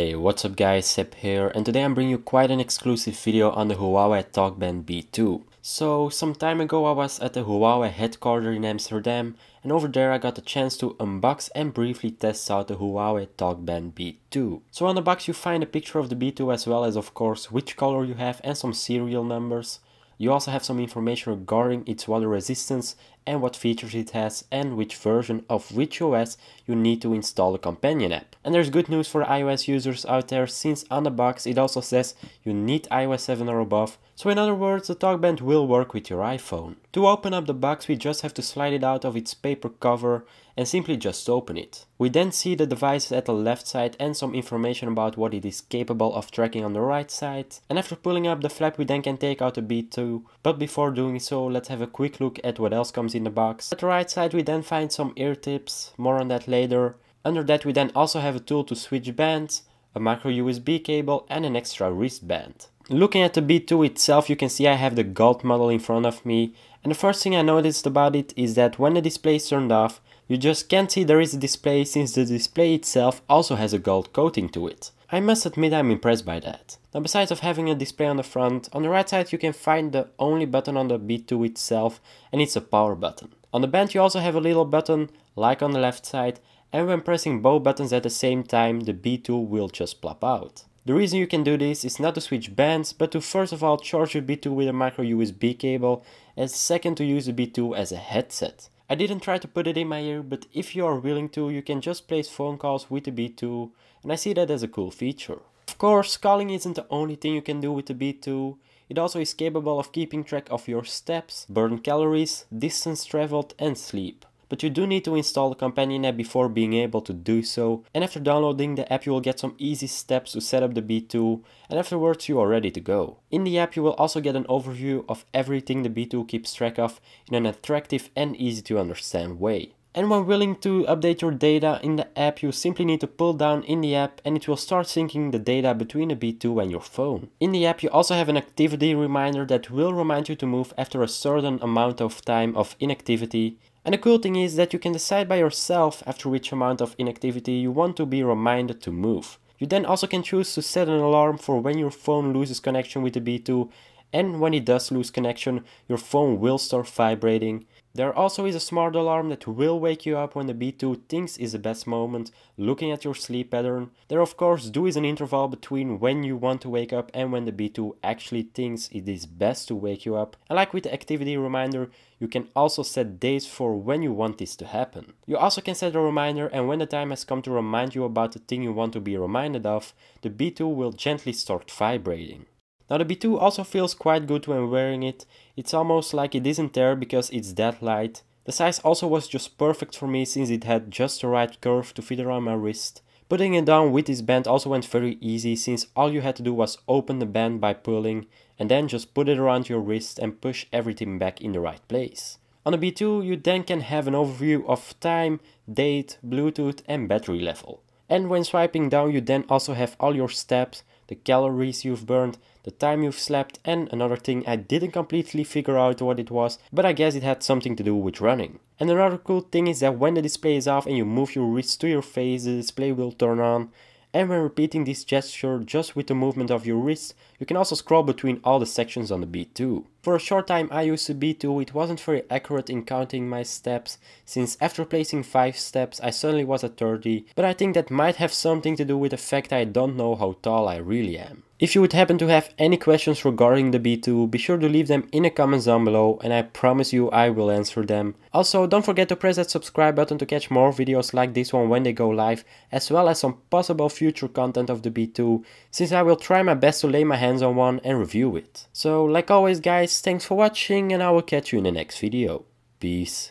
Hey, what's up guys, Seb here, and today I'm bringing you quite an exclusive video on the Huawei TalkBand B2. So, some time ago I was at the Huawei headquarters in Amsterdam, and over there I got the chance to unbox and briefly test out the Huawei TalkBand B2. So on the box you find a picture of the B2 as well as of course which color you have and some serial numbers. You also have some information regarding its water resistance and what features it has and which version of which OS you need to install the companion app. And there's good news for iOS users out there, since on the box it also says you need iOS 7 or above. So in other words, the TalkBand will work with your iPhone. To open up the box we just have to slide it out of its paper cover and simply just open it. We then see the device at the left side and some information about what it is capable of tracking on the right side. And after pulling up the flap we then can take out the B2. But before doing so, let's have a quick look at what else comes in the box. At the right side we then find some ear tips, more on that later. Under that we then also have a tool to switch bands, a micro USB cable and an extra wristband. Looking at the B2 itself, you can see I have the gold model in front of me, and the first thing I noticed about it is that when the display is turned off, you just can't see there is a display, since the display itself also has a gold coating to it. I must admit I'm impressed by that. Now, besides of having a display on the front, on the right side you can find the only button on the B2 itself, and it's a power button. On the band you also have a little button, like on the left side, and when pressing both buttons at the same time the B2 will just plop out. The reason you can do this is not to switch bands, but to first of all charge your B2 with a micro USB cable, and second to use the B2 as a headset. I didn't try to put it in my ear, but if you are willing to, you can just place phone calls with the B2, and I see that as a cool feature. Of course, calling isn't the only thing you can do with the B2. It also is capable of keeping track of your steps, burned calories, distance traveled and sleep. But you do need to install the companion app before being able to do so, and after downloading the app you will get some easy steps to set up the B2, and afterwards you are ready to go. In the app you will also get an overview of everything the B2 keeps track of in an attractive and easy to understand way. And when willing to update your data in the app, you simply need to pull down in the app and it will start syncing the data between the B2 and your phone. In the app you also have an activity reminder that will remind you to move after a certain amount of time of inactivity. And the cool thing is that you can decide by yourself after which amount of inactivity you want to be reminded to move. You then also can choose to set an alarm for when your phone loses connection with the B2, and when it does lose connection, your phone will start vibrating. There also is a smart alarm that will wake you up when the B2 thinks is the best moment, looking at your sleep pattern. There of course is an interval between when you want to wake up and when the B2 actually thinks it is best to wake you up. And like with the activity reminder, you can also set days for when you want this to happen. You also can set a reminder, and when the time has come to remind you about the thing you want to be reminded of, the B2 will gently start vibrating. Now the B2 also feels quite good when wearing it. It's almost like it isn't there because it's that light. The size also was just perfect for me, since it had just the right curve to fit around my wrist. Putting it down with this band also went very easy, since all you had to do was open the band by pulling and then just put it around your wrist and push everything back in the right place. On the B2 you then can have an overview of time, date, Bluetooth and battery level. And when swiping down you then also have all your steps, the calories you've burned, the time you've slept, and another thing I didn't completely figure out what it was, but I guess it had something to do with running. And another cool thing is that when the display is off and you move your wrist to your face, the display will turn on. And when repeating this gesture just with the movement of your wrist, you can also scroll between all the sections on the B2. For a short time I used the B2, it wasn't very accurate in counting my steps, since after placing 5 steps I suddenly was at 30, but I think that might have something to do with the fact I don't know how tall I really am. If you would happen to have any questions regarding the B2, be sure to leave them in the comments down below, and I promise you I will answer them. Also, don't forget to press that subscribe button to catch more videos like this one when they go live, as well as some possible future content of the B2, since I will try my best to lay my hands on one and review it. So like always guys, thanks for watching and I will catch you in the next video. Peace.